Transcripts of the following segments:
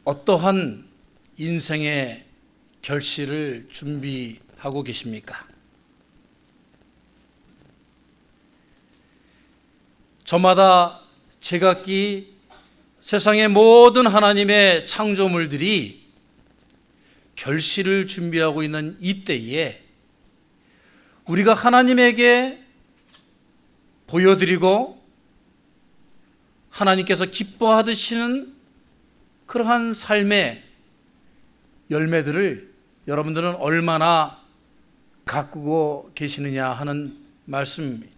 어떠한 인생의 결실을 준비하고 계십니까? 저마다 제각기 세상의 모든 하나님의 창조물들이 결실을 준비하고 있는 이때에 우리가 하나님에게 보여드리고 하나님께서 기뻐하시는 그러한 삶의 열매들을 여러분들은 얼마나 가꾸고 계시느냐 하는 말씀입니다.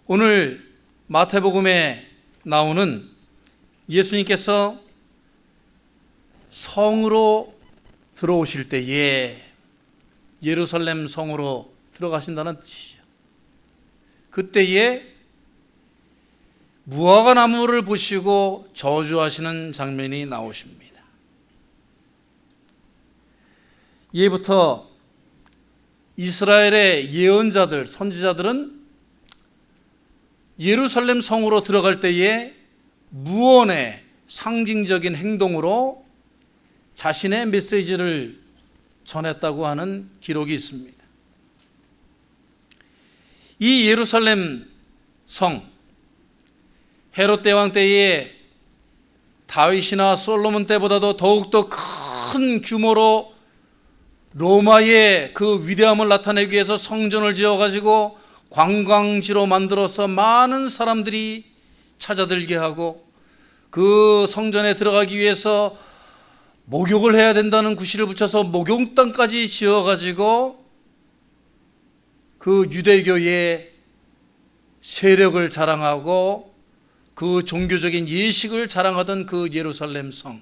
오늘 마태복음에 나오는 예수님께서 성으로 들어오실 때에 예루살렘 성으로 들어가신다는 뜻이죠. 그때에 무화과 나무를 보시고 저주하시는 장면이 나오십니다. 이제부터 이스라엘의 예언자들, 선지자들은 예루살렘 성으로 들어갈 때에 무언의 상징적인 행동으로 자신의 메시지를 전했다고 하는 기록이 있습니다. 이 예루살렘 성, 헤롯 대왕 때에 다윗이나 솔로몬 때보다도 더욱더 큰 규모로 로마의 그 위대함을 나타내기 위해서 성전을 지어가지고 관광지로 만들어서 많은 사람들이 찾아들게 하고 그 성전에 들어가기 위해서 목욕을 해야 된다는 구실을 붙여서 목욕당까지 지어가지고 그 유대교의 세력을 자랑하고 그 종교적인 예식을 자랑하던 그 예루살렘 성,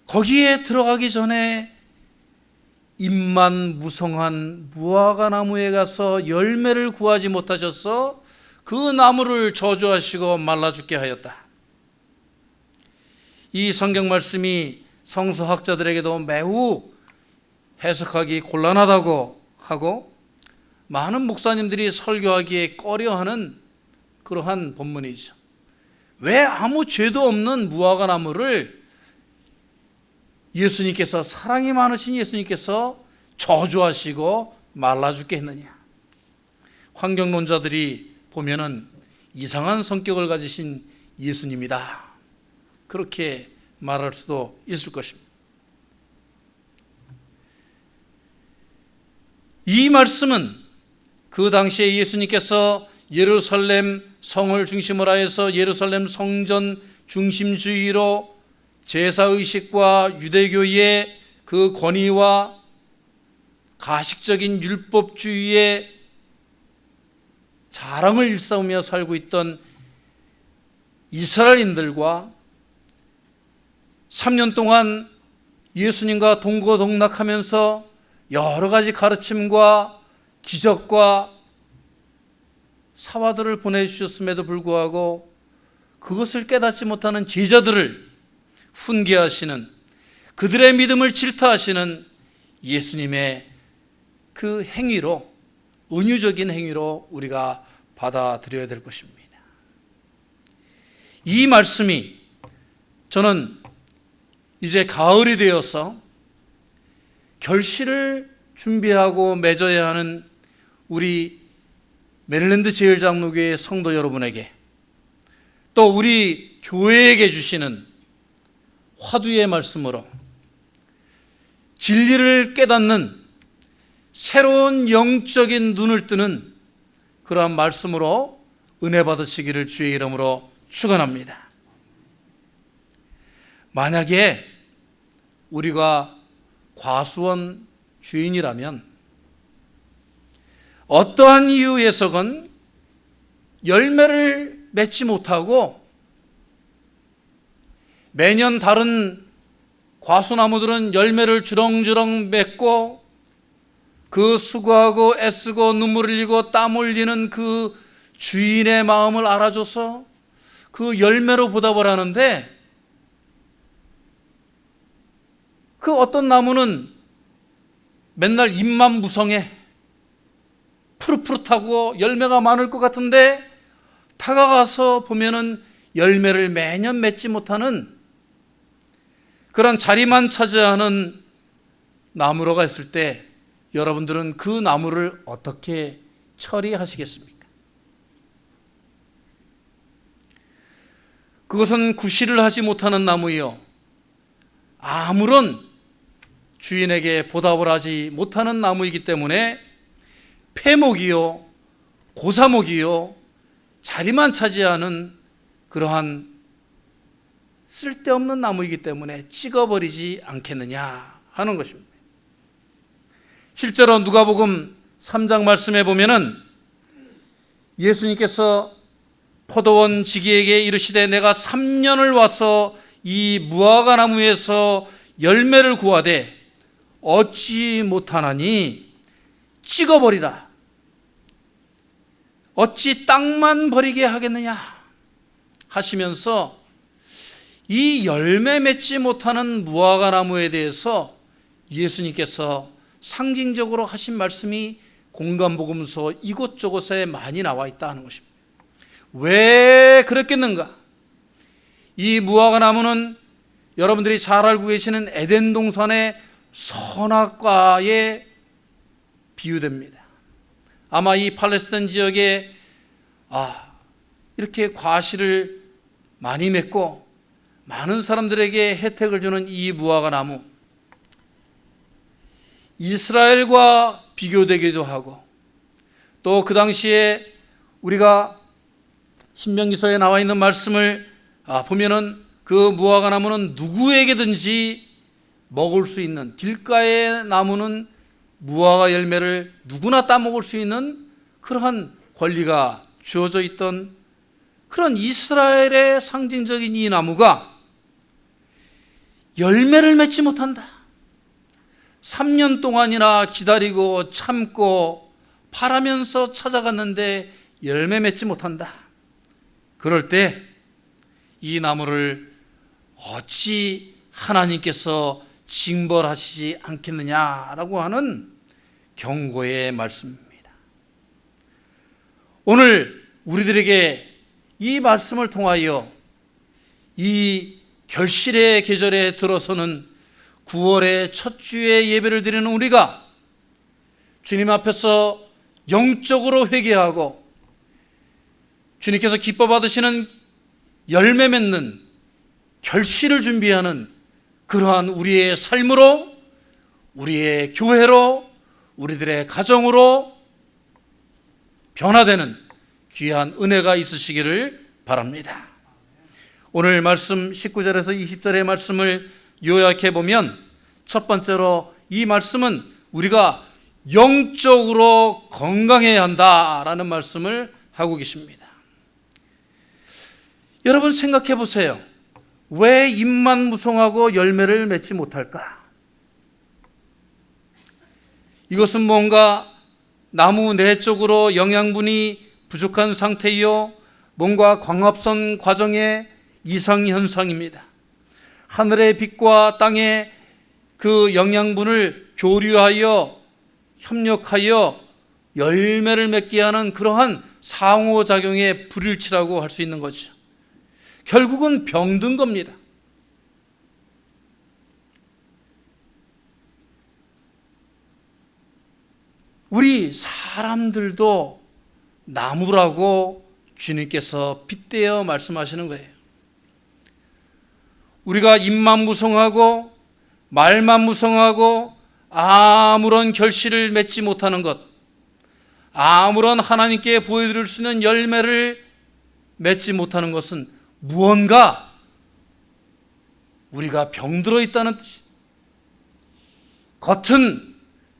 거기에 들어가기 전에 잎만 무성한 무화과 나무에 가서 열매를 구하지 못하셔서 그 나무를 저주하시고 말라 죽게 하였다. 이 성경 말씀이 성서학자들에게도 매우 해석하기 곤란하다고 하고 많은 목사님들이 설교하기에 꺼려하는 그러한 본문이죠. 왜 아무 죄도 없는 무화과 나무를 예수님께서, 사랑이 많으신 예수님께서 저주하시고 말라 죽게 했느냐? 환경론자들이 보면은 이상한 성격을 가지신 예수님이다, 그렇게 말할 수도 있을 것입니다. 이 말씀은 그 당시에 예수님께서 예루살렘 성을 중심으로 하여서 예루살렘 성전 중심주의로 제사의식과 유대교의 그 권위와 가식적인 율법주의의 자랑을 일삼으며 살고 있던 이스라엘인들과 3년 동안 예수님과 동고동락하면서 여러 가지 가르침과 기적과 사화들을 보내주셨음에도 불구하고 그것을 깨닫지 못하는 제자들을 훈계하시는, 그들의 믿음을 질타하시는 예수님의 그 행위로, 은유적인 행위로 우리가 받아들여야 될 것입니다. 이 말씀이 저는 이제 가을이 되어서 결실을 준비하고 맺어야 하는 우리 메릴랜드 제일장로교회 성도 여러분에게, 또 우리 교회에게 주시는 화두의 말씀으로 진리를 깨닫는 새로운 영적인 눈을 뜨는 그러한 말씀으로 은혜 받으시기를 주의 이름으로 축원합니다. 만약에 우리가 과수원 주인이라면 어떠한 이유에서건 열매를 맺지 못하고 매년 다른 과수나무들은 열매를 주렁주렁 맺고 그 수고하고 애쓰고 눈물 흘리고 땀 흘리는 그 주인의 마음을 알아줘서 그 열매로 보답을 하는데, 그 어떤 나무는 맨날 잎만 무성해 푸릇푸릇하고 열매가 많을 것 같은데 다가가서 보면은 열매를 매년 맺지 못하는 그런 자리만 차지하는 나무로가 있을 때 여러분들은 그 나무를 어떻게 처리하시겠습니까? 그것은 구실을 하지 못하는 나무이요, 아무런 주인에게 보답을 하지 못하는 나무이기 때문에 폐목이요, 고사목이요, 자리만 차지하는 그러한 쓸데없는 나무이기 때문에 찍어버리지 않겠느냐 하는 것입니다. 실제로 누가복음 3장 말씀에 보면은 예수님께서 포도원 지기에게 이르시되 내가 3년을 와서 이 무화과 나무에서 열매를 구하되 얻지 못하나니 찍어버리라. 어찌 땅만 버리게 하겠느냐 하시면서 이 열매 맺지 못하는 무화과 나무에 대해서 예수님께서 상징적으로 하신 말씀이 공간복음서 이곳저곳에 많이 나와 있다 하는 것입니다. 왜 그랬겠는가? 이 무화과 나무는 여러분들이 잘 알고 계시는 에덴 동산의 선악과에 비유됩니다. 아마 이 팔레스타인 지역에 이렇게 과실을 많이 맺고 많은 사람들에게 혜택을 주는 이 무화과 나무, 이스라엘과 비교되기도 하고, 또 그 당시에 우리가 신명기서에 나와 있는 말씀을 보면은 그 무화과 나무는 누구에게든지 먹을 수 있는, 길가의 나무는 무화과 열매를 누구나 따먹을 수 있는 그러한 권리가 주어져 있던 그런 이스라엘의 상징적인 이 나무가 열매를 맺지 못한다. 3년 동안이나 기다리고 참고 바라면서 찾아갔는데 열매 맺지 못한다. 그럴 때 이 나무를 어찌 하나님께서 징벌하시지 않겠느냐라고 하는 경고의 말씀입니다. 오늘 우리들에게 이 말씀을 통하여 이 결실의 계절에 들어서는 9월의 첫 주의 예배를 드리는 우리가 주님 앞에서 영적으로 회개하고 주님께서 기뻐 받으시는 열매 맺는 결실을 준비하는 그러한 우리의 삶으로, 우리의 교회로, 우리들의 가정으로 변화되는 귀한 은혜가 있으시기를 바랍니다. 오늘 말씀 19절에서 20절의 말씀을 요약해 보면 첫 번째로 이 말씀은 우리가 영적으로 건강해야 한다라는 말씀을 하고 계십니다. 여러분 생각해 보세요. 왜 잎만 무성하고 열매를 맺지 못할까? 이것은 뭔가 나무 내적으로 영양분이 부족한 상태이요, 뭔가 광합성 과정의 이상현상입니다. 하늘의 빛과 땅의 그 영양분을 교류하여 협력하여 열매를 맺게 하는 그러한 상호작용의 불일치라고 할 수 있는 거죠. 결국은 병든 겁니다. 우리 사람들도 나무라고 주님께서 빗대어 말씀하시는 거예요. 우리가 입만 무성하고 말만 무성하고 아무런 결실을 맺지 못하는 것, 아무런 하나님께 보여드릴 수 있는 열매를 맺지 못하는 것은 무언가 우리가 병들어 있다는 뜻이, 겉은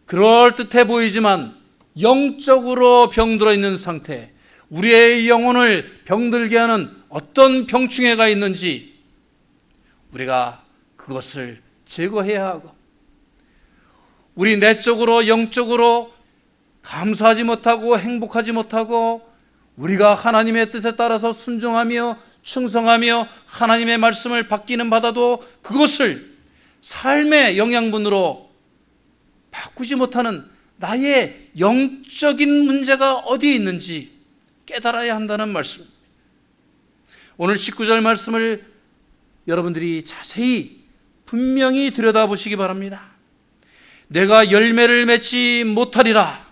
그럴듯해 보이지만 영적으로 병들어 있는 상태, 우리의 영혼을 병들게 하는 어떤 병충해가 있는지 우리가 그것을 제거해야 하고, 우리 내적으로 영적으로 감사하지 못하고 행복하지 못하고 우리가 하나님의 뜻에 따라서 순종하며 충성하며 하나님의 말씀을 받기는 받아도 그것을 삶의 영양분으로 바꾸지 못하는 나의 영적인 문제가 어디에 있는지 깨달아야 한다는 말씀입니다. 오늘 19절 말씀을 여러분들이 자세히 분명히 들여다보시기 바랍니다. 내가 열매를 맺지 못하리라.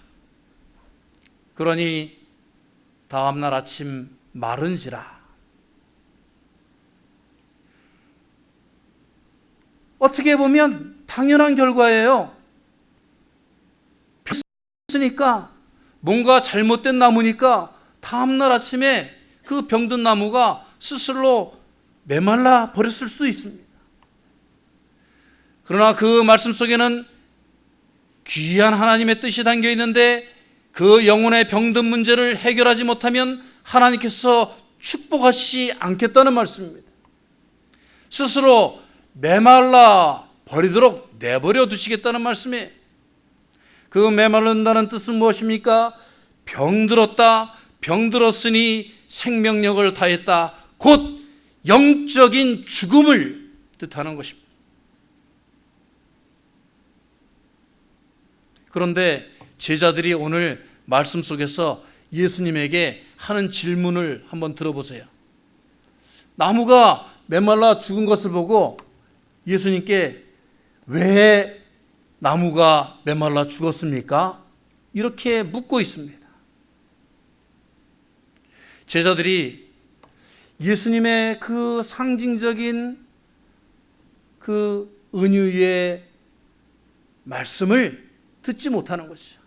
그러니 다음날 아침 마른지라. 어떻게 보면 당연한 결과예요. 그러니까 뭔가 잘못된 나무니까 다음날 아침에 그 병든 나무가 스스로 메말라 버렸을 수도 있습니다. 그러나 그 말씀 속에는 귀한 하나님의 뜻이 담겨 있는데 그 영혼의 병든 문제를 해결하지 못하면 하나님께서 축복하시지 않겠다는 말씀입니다. 스스로 메말라 버리도록 내버려 두시겠다는 말씀이에요. 그 메말른다는 뜻은 무엇입니까? 병들었다, 병들었으니 생명력을 다했다, 곧 영적인 죽음을 뜻하는 것입니다. 그런데 제자들이 오늘 말씀 속에서 예수님에게 하는 질문을 한번 들어보세요. 나무가 메말라 죽은 것을 보고 예수님께 왜 나무가 메말라 죽었습니까? 이렇게 묻고 있습니다. 제자들이 예수님의 그 상징적인 그 은유의 말씀을 듣지 못하는 것이죠.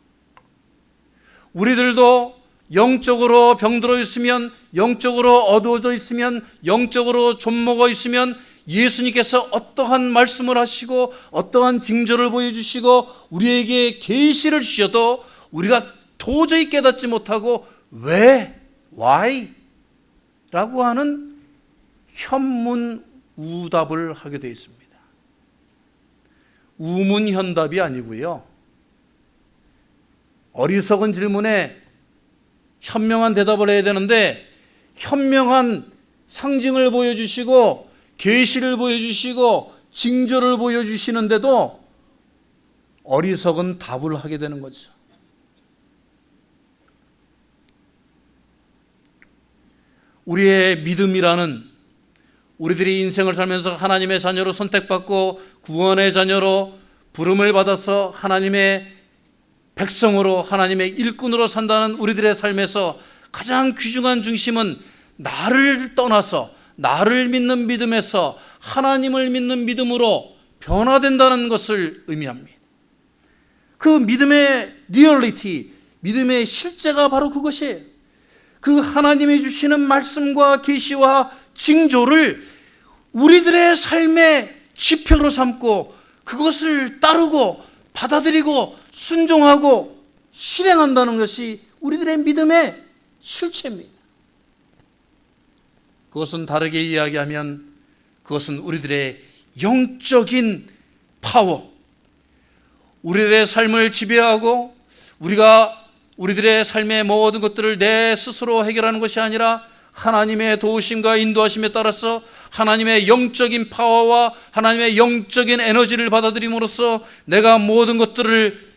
우리들도 영적으로 병들어 있으면, 영적으로 어두워져 있으면, 영적으로 좀먹어 있으면 예수님께서 어떠한 말씀을 하시고 어떠한 징조를 보여주시고 우리에게 계시를 주셔도 우리가 도저히 깨닫지 못하고 왜? Why? 라고 하는 현문우답을 하게 되어 있습니다. 우문현답이 아니고요, 어리석은 질문에 현명한 대답을 해야 되는데 현명한 상징을 보여주시고 계시를 보여주시고 징조를 보여주시는데도 어리석은 답을 하게 되는 거죠. 우리의 믿음이라는, 우리들이 인생을 살면서 하나님의 자녀로 선택받고 구원의 자녀로 부름을 받아서 하나님의 백성으로, 하나님의 일꾼으로 산다는 우리들의 삶에서 가장 귀중한 중심은 나를 떠나서 나를 믿는 믿음에서 하나님을 믿는 믿음으로 변화된다는 것을 의미합니다. 그 믿음의 리얼리티, 믿음의 실제가 바로 그것이에요. 그 하나님이 주시는 말씀과 계시와 징조를 우리들의 삶의 지표로 삼고 그것을 따르고 받아들이고 순종하고 실행한다는 것이 우리들의 믿음의 실체입니다. 그것은 다르게 이야기하면 그것은 우리들의 영적인 파워, 우리들의 삶을 지배하고 우리들의 삶의 모든 것들을 내 스스로 해결하는 것이 아니라 하나님의 도우심과 인도하심에 따라서 하나님의 영적인 파워와 하나님의 영적인 에너지를 받아들임으로써 내가 모든 것들을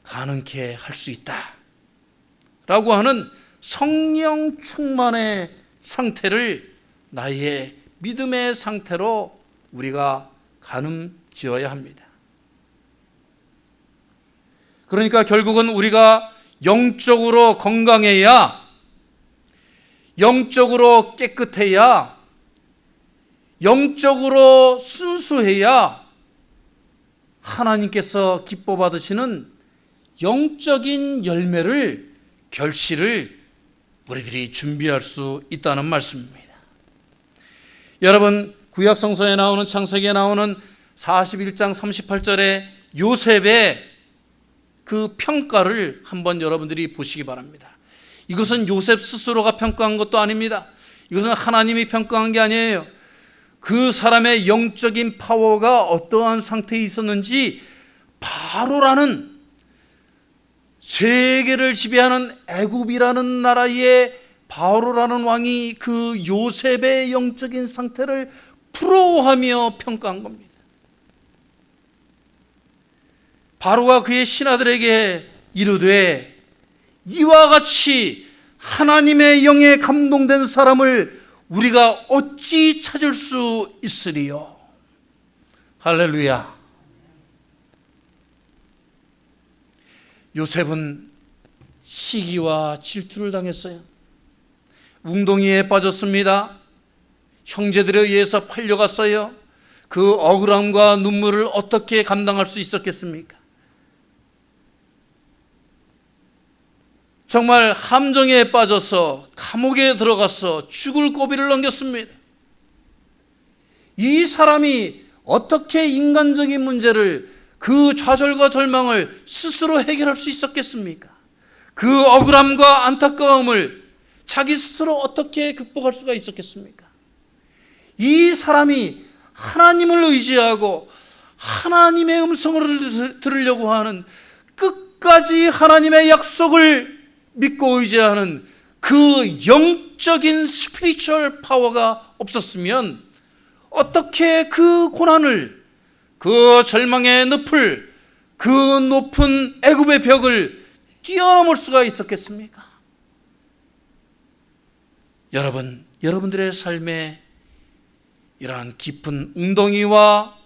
가능케 할 수 있다 라고 하는 성령 충만의 상태를 나의 믿음의 상태로 우리가 가늠지어야 합니다. 그러니까 결국은 우리가 영적으로 건강해야, 영적으로 깨끗해야, 영적으로 순수해야 하나님께서 기뻐 받으시는 영적인 열매를, 결실을 우리들이 준비할 수 있다는 말씀입니다. 여러분, 구약 성서에 나오는, 창세기에 나오는 41장 38절에 요셉의 그 평가를 한번 여러분들이 보시기 바랍니다. 이것은 요셉 스스로가 평가한 것도 아닙니다. 이것은 하나님이 평가한 게 아니에요. 그 사람의 영적인 파워가 어떠한 상태에 있었는지 바로라는, 세계를 지배하는 애굽이라는 나라의 바로라는 왕이 그 요셉의 영적인 상태를 부러워하며 평가한 겁니다. 바로가 그의 신하들에게 이르되 이와 같이 하나님의 영에 감동된 사람을 우리가 어찌 찾을 수 있으리요? 할렐루야. 요셉은 시기와 질투를 당했어요. 웅덩이에 빠졌습니다. 형제들에 의해서 팔려갔어요. 그 억울함과 눈물을 어떻게 감당할 수 있었겠습니까? 정말 함정에 빠져서 감옥에 들어가서 죽을 고비를 넘겼습니다. 이 사람이 어떻게 인간적인 문제를, 그 좌절과 절망을 스스로 해결할 수 있었겠습니까? 그 억울함과 안타까움을 자기 스스로 어떻게 극복할 수가 있었겠습니까? 이 사람이 하나님을 의지하고 하나님의 음성을 들으려고 하는, 끝까지 하나님의 약속을 믿고 의지하는 그 영적인 스피리추얼 파워가 없었으면 어떻게 그 고난을, 그 절망의 늪을, 그 높은 애굽의 벽을 뛰어넘을 수가 있었겠습니까? 여러분들의 삶에 이러한 깊은 웅덩이와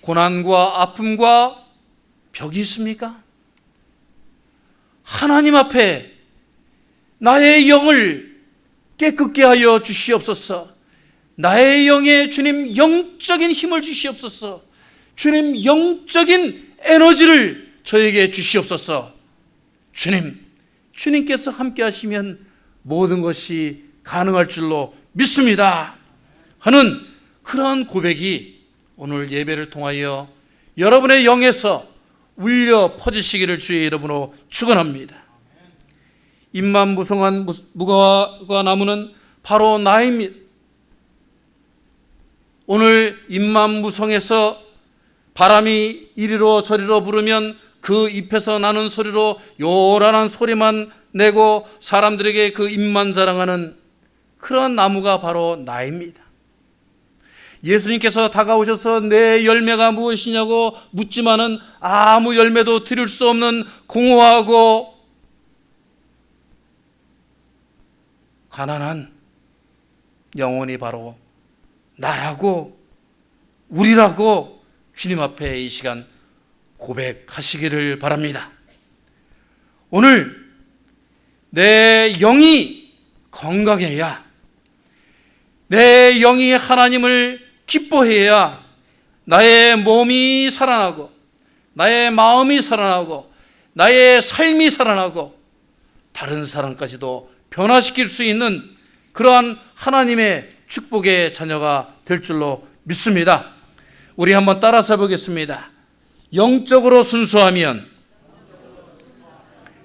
고난과 아픔과 벽이 있습니까? 하나님 앞에 나의 영을 깨끗게 하여 주시옵소서. 나의 영에 주님 영적인 힘을 주시옵소서. 주님 영적인 에너지를 저에게 주시옵소서. 주님께서 함께 하시면 모든 것이 가능할 줄로 믿습니다 하는 그러한 고백이 오늘 예배를 통하여 여러분의 영에서 울려 퍼지시기를 주의 이름으로 축원합니다. 입만 무성한 무화과 나무는 바로 나입니다. 오늘 입만 무성해서 바람이 이리로 저리로 부르면 그 잎에서 나는 소리로 요란한 소리만 내고 사람들에게 그 잎만 자랑하는 그런 나무가 바로 나입니다. 예수님께서 다가오셔서 내 열매가 무엇이냐고 묻지만은 아무 열매도 드릴 수 없는 공허하고 가난한 영혼이 바로 나라고 우리라고 주님 앞에 이 시간 고백하시기를 바랍니다. 오늘 내 영이 건강해야, 내 영이 하나님을 기뻐해야 나의 몸이 살아나고 나의 마음이 살아나고 나의 삶이 살아나고 다른 사람까지도 변화시킬 수 있는 그러한 하나님의 축복의 자녀가 될 줄로 믿습니다. 우리 한번 따라서 보겠습니다. 영적으로 순수하면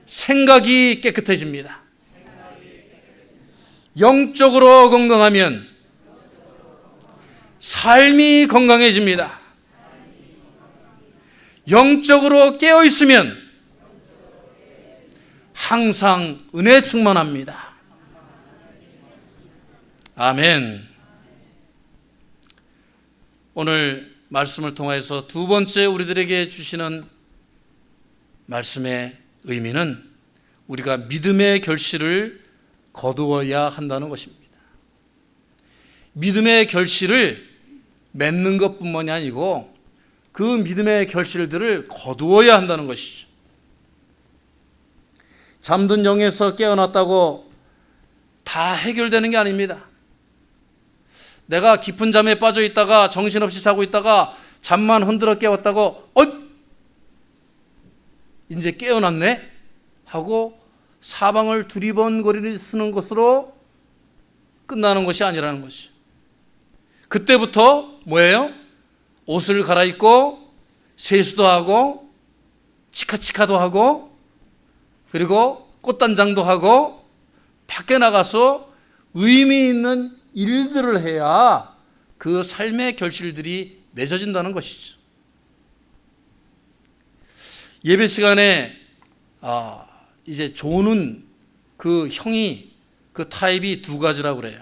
생각이 깨끗해집니다. 영적으로 건강하면 삶이 건강해집니다. 영적으로 깨어 있으면 항상 은혜 충만합니다. 아멘. 오늘 말씀을 통해서 두 번째 우리들에게 주시는 말씀의 의미는 우리가 믿음의 결실을 거두어야 한다는 것입니다. 믿음의 결실을 맺는 것뿐만이 아니고 그 믿음의 결실들을 거두어야 한다는 것이죠. 잠든 영에서 깨어났다고 다 해결되는 게 아닙니다. 내가 깊은 잠에 빠져 있다가 정신없이 자고 있다가 잠만 흔들어 깨웠다고 이제 깨어났네 하고 사방을 두리번거리를 쓰는 것으로 끝나는 것이 아니라는 것이죠. 그때부터 뭐예요? 옷을 갈아입고 세수도 하고 치카치카도 하고 그리고 꽃단장도 하고 밖에 나가서 의미 있는 일들을 해야 그 삶의 결실들이 맺어진다는 것이죠. 예배 시간에 이제 조는 그 형이 그 타입이 두 가지라고 그래요.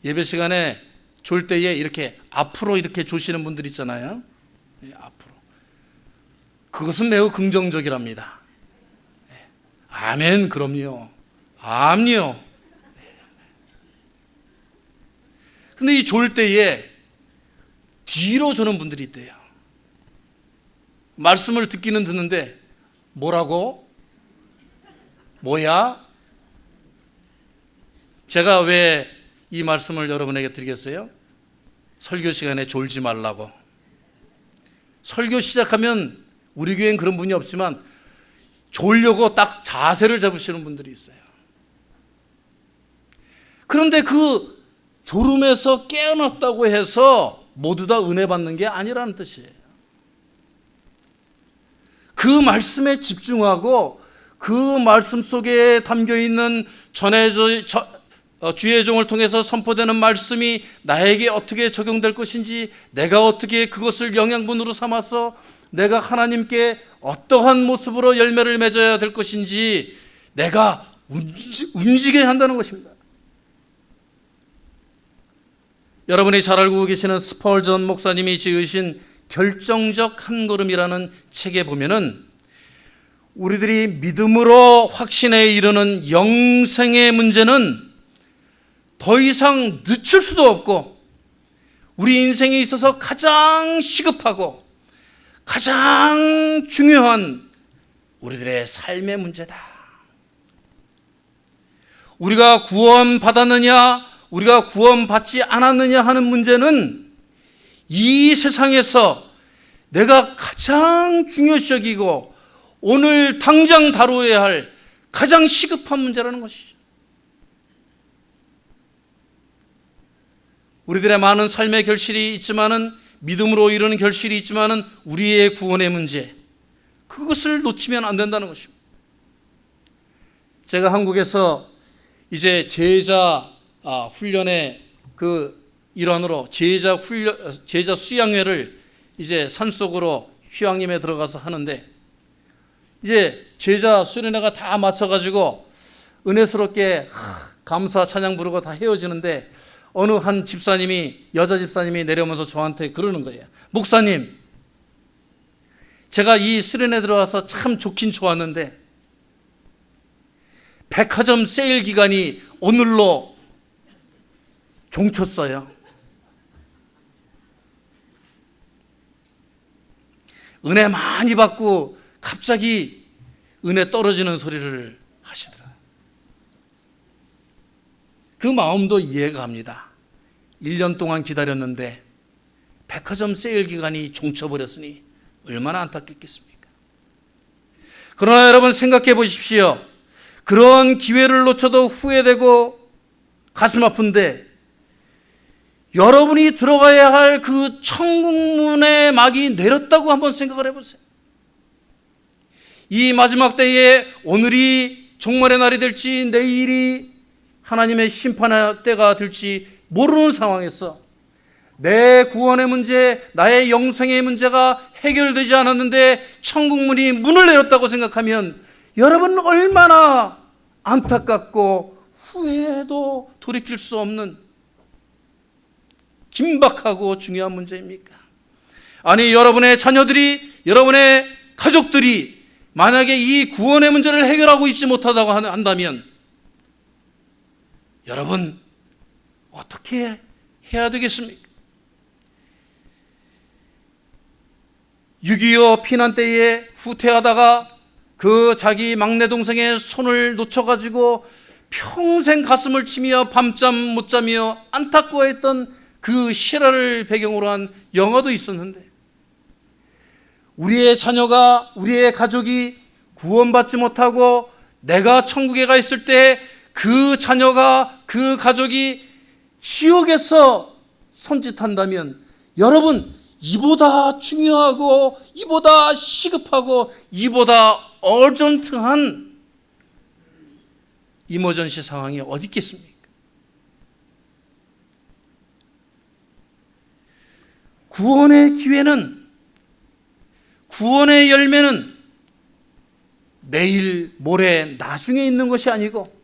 예배 시간에 졸 때에 이렇게 앞으로 이렇게 조시는 분들 있잖아요. 앞으로. 그것은 매우 긍정적이랍니다. 아멘, 그럼요. 암요. 근데 이 졸 때에 뒤로 저는 분들이 있대요. 말씀을 듣기는 듣는데 뭐라고? 뭐야? 제가 왜 이 말씀을 여러분에게 드리겠어요? 설교 시간에 졸지 말라고. 설교 시작하면 우리 교회는 그런 분이 없지만 졸려고 딱 자세를 잡으시는 분들이 있어요. 그런데 그 졸음에서 깨어났다고 해서 모두 다 은혜 받는 게 아니라는 뜻이에요. 그 말씀에 집중하고 그 말씀 속에 담겨 있는 주의 종을 통해서 선포되는 말씀이 나에게 어떻게 적용될 것인지, 내가 어떻게 그것을 영양분으로 삼아서 내가 하나님께 어떠한 모습으로 열매를 맺어야 될 것인지 내가 움직여야 한다는 것입니다. 여러분이 잘 알고 계시는 스펄전 목사님이 지으신 결정적 한 걸음이라는 책에 보면은 우리들이 믿음으로 확신에 이르는 영생의 문제는 더 이상 늦출 수도 없고 우리 인생에 있어서 가장 시급하고 가장 중요한 우리들의 삶의 문제다. 우리가 구원받았느냐, 우리가 구원받지 않았느냐 하는 문제는 이 세상에서 내가 가장 중요시 여기고 오늘 당장 다루어야 할 가장 시급한 문제라는 것이죠. 우리들의 많은 삶의 결실이 있지만은, 믿음으로 이루는 결실이 있지만은 우리의 구원의 문제, 그것을 놓치면 안 된다는 것입니다. 제가 한국에서 이제 제자 훈련의 그 일환으로 제자 수양회를 이제 산속으로 휴양림에 들어가서 하는데, 이제 제자 수련회가 다 마쳐가지고 은혜스럽게 감사 찬양 부르고 다 헤어지는데 어느 한 집사님이, 여자 집사님이 내려오면서 저한테 그러는 거예요. 목사님, 제가 이 수련회 들어와서 참 좋긴 좋았는데 백화점 세일 기간이 오늘로 종쳤어요. 은혜 많이 받고 갑자기 은혜 떨어지는 소리를 하시더라. 그 마음도 이해가 갑니다. 1년 동안 기다렸는데 백화점 세일 기간이 종쳐버렸으니 얼마나 안타깝겠습니까? 그러나 여러분 생각해 보십시오. 그런 기회를 놓쳐도 후회되고 가슴 아픈데 여러분이 들어가야 할 그 천국문의 막이 내렸다고 한번 생각을 해보세요. 이 마지막 때에 오늘이 종말의 날이 될지 내일이 하나님의 심판의 때가 될지 모르는 상황에서 내 구원의 문제, 나의 영생의 문제가 해결되지 않았는데 천국문이 문을 열었다고 생각하면 여러분 얼마나 안타깝고 후회해도 돌이킬 수 없는 긴박하고 중요한 문제입니까? 아니, 여러분의 자녀들이, 여러분의 가족들이 만약에 이 구원의 문제를 해결하고 있지 못하다고 한다면 여러분 어떻게 해야 되겠습니까? 6.25 피난 때에 후퇴하다가 그 자기 막내 동생의 손을 놓쳐가지고 평생 가슴을 치며 밤잠 못 자며 안타까워했던 그 실화를 배경으로 한 영화도 있었는데, 우리의 자녀가, 우리의 가족이 구원받지 못하고 내가 천국에 가 있을 때 그 자녀가, 그 가족이 지옥에서 손짓한다면 여러분, 이보다 중요하고 이보다 시급하고 이보다 어전트한 이머전시 상황이 어디 있겠습니까? 구원의 기회는, 구원의 열매는 내일, 모레, 나중에 있는 것이 아니고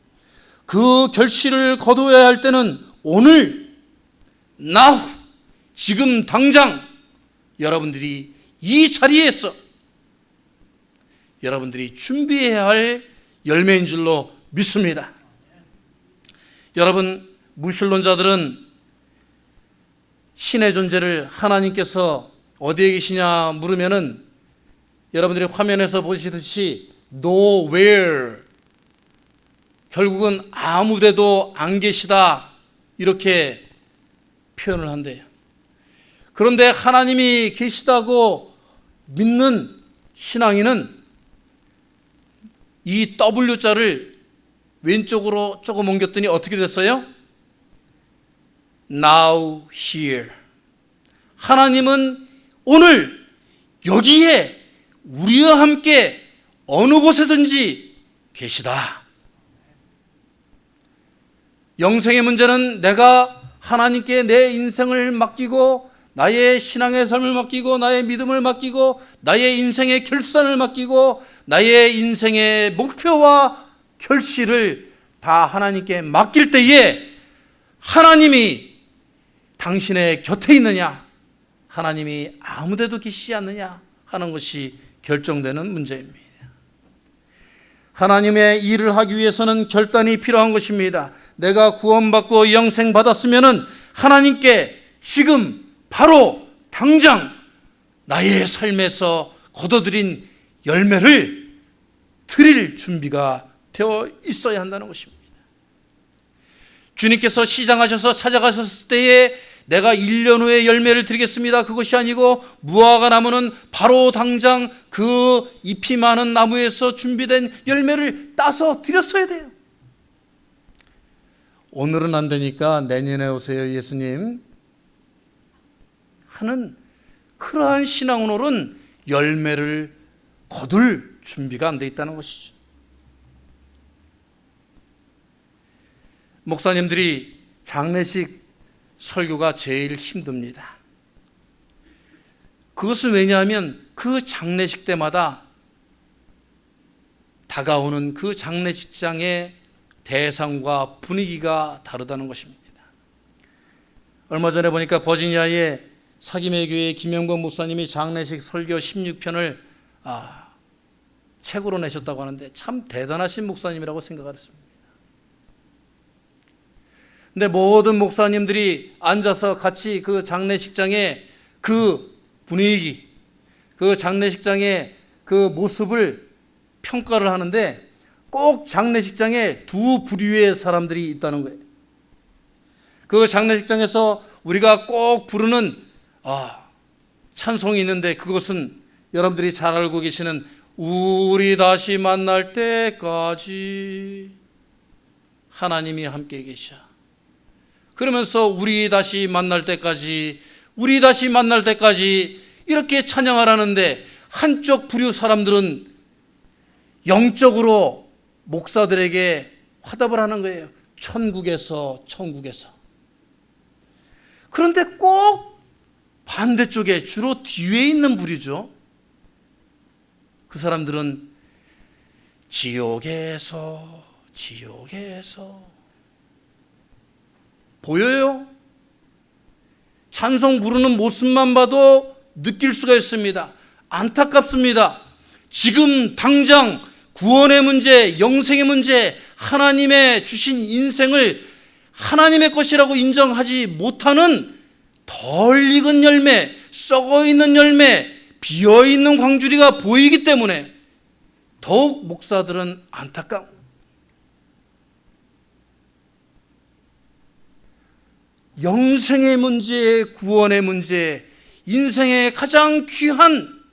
그 결실을 거두어야 할 때는 오늘, now, 지금 당장 여러분들이 이 자리에서 여러분들이 준비해야 할 열매인 줄로 믿습니다. 여러분, 무신론자들은 신의 존재를 하나님께서 어디에 계시냐 물으면은 여러분들이 화면에서 보시듯이 nowhere, 결국은 아무데도 안 계시다, 이렇게 표현을 한대요. 그런데 하나님이 계시다고 믿는 신앙인은 이 W자를 왼쪽으로 조금 옮겼더니 어떻게 됐어요? Now here. 하나님은 오늘 여기에 우리와 함께 어느 곳에든지 계시다. 영생의 문제는 내가 하나님께 내 인생을 맡기고 나의 신앙의 삶을 맡기고 나의 믿음을 맡기고 나의 인생의 결산을 맡기고 나의 인생의 목표와 결실을 다 하나님께 맡길 때에 하나님이 당신의 곁에 있느냐, 하나님이 아무데도 계시지 않느냐 하는 것이 결정되는 문제입니다. 하나님의 일을 하기 위해서는 결단이 필요한 것입니다. 내가 구원받고 영생 받았으면 하나님께 지금 바로 당장 나의 삶에서 거둬들인 열매를 드릴 준비가 되어 있어야 한다는 것입니다. 주님께서 시장하셔서 찾아가셨을 때에 내가 1년 후에 열매를 드리겠습니다, 그것이 아니고 무화과 나무는 바로 당장 그 잎이 많은 나무에서 준비된 열매를 따서 드렸어야 돼요. 오늘은 안 되니까 내년에 오세요 예수님 하는 그러한 신앙으로는 열매를 거둘 준비가 안 돼 있다는 것이죠. 목사님들이 장례식 설교가 제일 힘듭니다. 그것은 왜냐하면 그 장례식 때마다 다가오는 그 장례식장의 대상과 분위기가 다르다는 것입니다. 얼마 전에 보니까 버지니아의 사김의 교회 김영건 목사님이 장례식 설교 16편을 책으로 내셨다고 하는데 참 대단하신 목사님이라고 생각했습니다. 근데 모든 목사님들이 앉아서 같이 그 장례식장의 그 분위기, 그 장례식장의 그 모습을 평가를 하는데 꼭 장례식장에 두 부류의 사람들이 있다는 거예요. 그 장례식장에서 우리가 꼭 부르는 찬송이 있는데 그것은 여러분들이 잘 알고 계시는 우리 다시 만날 때까지 하나님이 함께 계셔. 그러면서 우리 다시 만날 때까지, 우리 다시 만날 때까지 이렇게 찬양하라는데 한쪽 부류 사람들은 영적으로 목사들에게 화답을 하는 거예요. 천국에서. 그런데 꼭 반대쪽에 주로 뒤에 있는 부류죠. 그 사람들은 지옥에서 보여요? 찬송 부르는 모습만 봐도 느낄 수가 있습니다. 안타깝습니다. 지금 당장 구원의 문제, 영생의 문제, 하나님의 주신 인생을 하나님의 것이라고 인정하지 못하는 덜 익은 열매, 썩어 있는 열매, 비어 있는 광주리가 보이기 때문에 더욱 목사들은 안타까워. 영생의 문제, 구원의 문제, 인생의 가장 귀한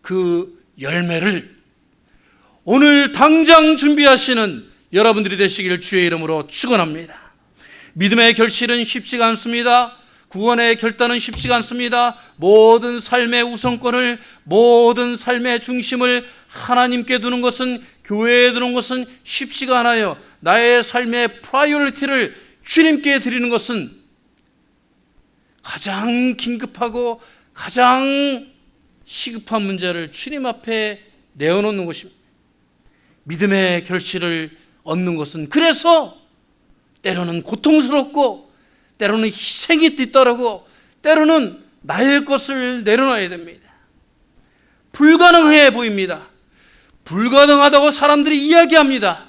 그 열매를 오늘 당장 준비하시는 여러분들이 되시길 주의 이름으로 축원합니다. 믿음의 결실은 쉽지가 않습니다. 구원의 결단은 쉽지가 않습니다. 모든 삶의 우선권을, 모든 삶의 중심을 하나님께 두는 것은, 교회에 두는 것은 쉽지가 않아요. 나의 삶의 프라이어리티를 주님께 드리는 것은 가장 긴급하고 가장 시급한 문제를 주님 앞에 내어놓는 것입니다. 믿음의 결실을 얻는 것은 그래서 때로는 고통스럽고 때로는 희생이 뒤따르고 때로는 나의 것을 내려놔야 됩니다. 불가능해 보입니다. 불가능하다고 사람들이 이야기합니다.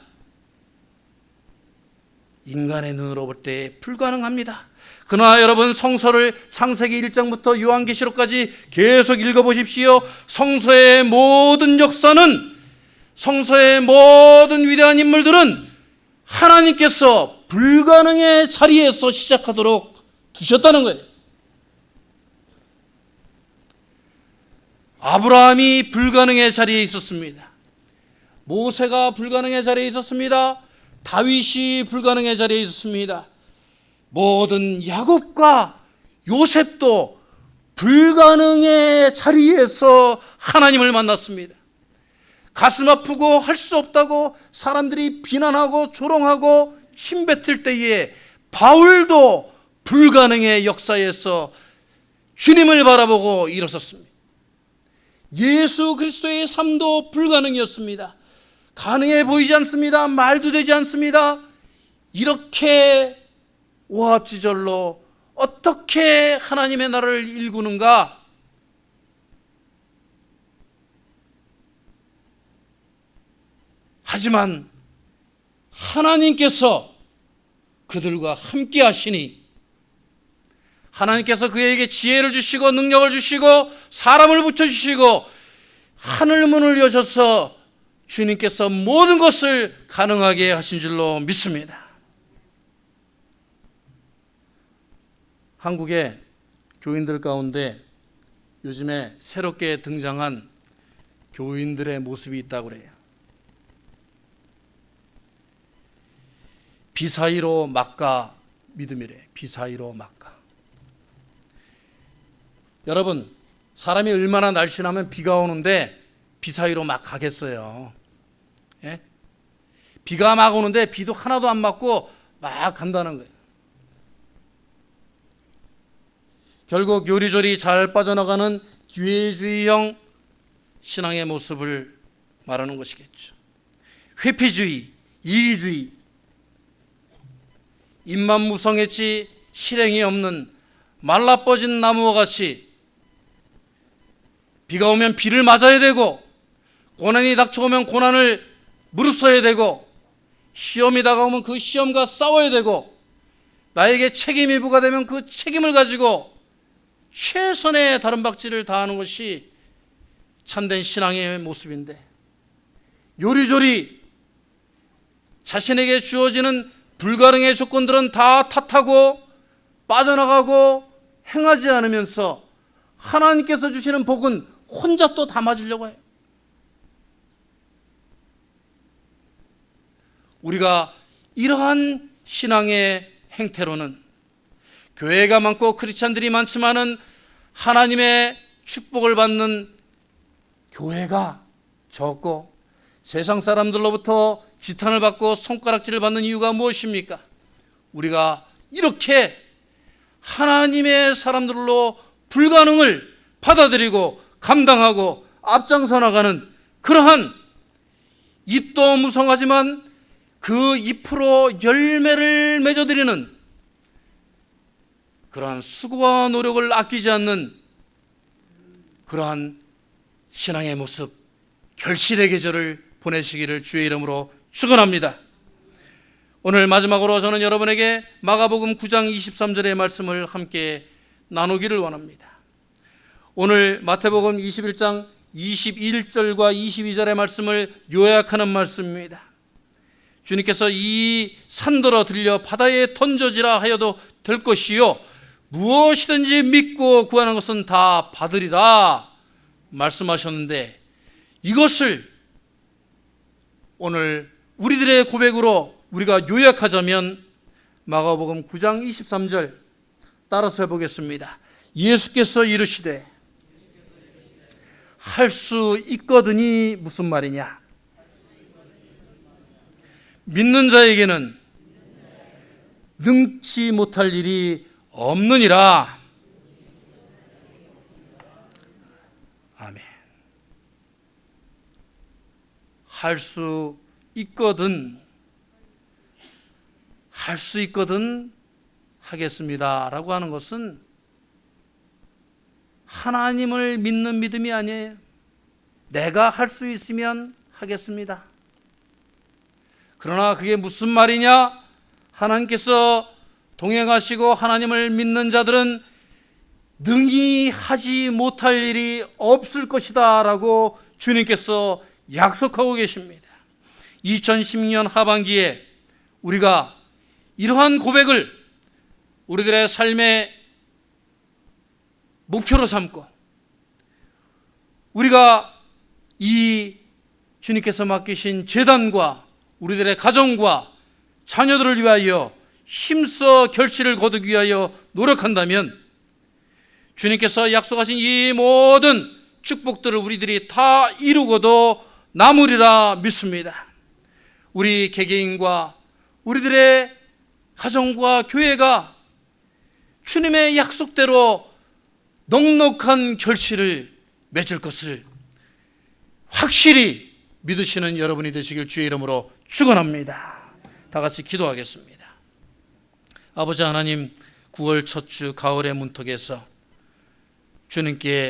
인간의 눈으로 볼 때 불가능합니다. 그러나 여러분, 성서를 창세기 1장부터 요한계시록까지 계속 읽어보십시오. 성서의 모든 역사는, 성서의 모든 위대한 인물들은 하나님께서 불가능의 자리에서 시작하도록 두셨다는 거예요. 아브라함이 불가능의 자리에 있었습니다. 모세가 불가능의 자리에 있었습니다. 다윗이 불가능의 자리에 있었습니다. 모든 야곱과 요셉도 불가능의 자리에서 하나님을 만났습니다. 가슴 아프고 할 수 없다고 사람들이 비난하고 조롱하고 침뱉을 때에 바울도 불가능의 역사에서 주님을 바라보고 일어섰습니다. 예수 그리스도의 삶도 불가능이었습니다. 가능해 보이지 않습니다. 말도 되지 않습니다. 이렇게 오합지졸로 어떻게 하나님의 나라를 일구는가? 하지만 하나님께서 그들과 함께 하시니, 하나님께서 그에게 지혜를 주시고 능력을 주시고 사람을 붙여주시고 하늘문을 여셔서 주님께서 모든 것을 가능하게 하신 줄로 믿습니다. 한국의 교인들 가운데 요즘에 새롭게 등장한 교인들의 모습이 있다고 그래요. 비사이로 막가 믿음이래. 비사이로 막가. 여러분, 사람이 얼마나 날씬하면 비가 오는데 비사이로 막 가겠어요. 예? 비가 막 오는데 비도 하나도 안 맞고 막 간다는 거예요. 결국 요리조리 잘 빠져나가는 기회주의형 신앙의 모습을 말하는 것이겠죠. 회피주의, 이기주의, 입만 무성했지 실행이 없는 말라뻗은 나무와 같이 비가 오면 비를 맞아야 되고, 고난이 닥쳐오면 고난을 무릅써야 되고, 시험이 다가오면 그 시험과 싸워야 되고, 나에게 책임이 부과되면 그 책임을 가지고 최선의 다름박질을 다하는 것이 참된 신앙의 모습인데, 요리조리 자신에게 주어지는 불가능의 조건들은 다 탓하고 빠져나가고 행하지 않으면서 하나님께서 주시는 복은 혼자 또 담아주려고 해요. 우리가 이러한 신앙의 행태로는 교회가 많고 크리스찬들이 많지만은 하나님의 축복을 받는 교회가 적고 세상 사람들로부터 지탄을 받고 손가락질을 받는 이유가 무엇입니까? 우리가 이렇게 하나님의 사람들로 불가능을 받아들이고 감당하고 앞장서 나가는 그러한 입도 무성하지만 그 잎으로 열매를 맺어드리는 그러한 수고와 노력을 아끼지 않는 그러한 신앙의 모습, 결실의 계절을 보내시기를 주의 이름으로 축원합니다. 오늘 마지막으로 저는 여러분에게 마가복음 9장 23절의 말씀을 함께 나누기를 원합니다. 오늘 마태복음 21장 21절과 22절의 말씀을 요약하는 말씀입니다. 주님께서 이 산더러 들려 바다에 던져지라 하여도 될 것이요 무엇이든지 믿고 구하는 것은 다 받으리라 말씀하셨는데, 이것을 오늘 우리들의 고백으로 우리가 요약하자면 마가복음 9장 23절 따라서 해보겠습니다. 예수께서 이르시되 할 수 있거든이 무슨 말이냐? 믿는 자에게는 능치 못할 일이 없느니라. 아멘. 할 수 있거든, 할 수 있거든 하겠습니다 라고 하는 것은 하나님을 믿는 믿음이 아니에요. 내가 할 수 있으면 하겠습니다. 그러나 그게 무슨 말이냐? 하나님께서 동행하시고 하나님을 믿는 자들은 능히 하지 못할 일이 없을 것이다 라고 주님께서 약속하고 계십니다. 2010년 하반기에 우리가 이러한 고백을 우리들의 삶의 목표로 삼고 우리가 이 주님께서 맡기신 제단과 우리들의 가정과 자녀들을 위하여 힘써 결실을 거두기 위하여 노력한다면 주님께서 약속하신 이 모든 축복들을 우리들이 다 이루고도 남으리라 믿습니다. 우리 개개인과 우리들의 가정과 교회가 주님의 약속대로 넉넉한 결실을 맺을 것을 확실히 믿으시는 여러분이 되시길 주의 이름으로 축원합니다. 다 같이 기도하겠습니다. 아버지 하나님, 9월 첫 주 가을의 문턱에서 주님께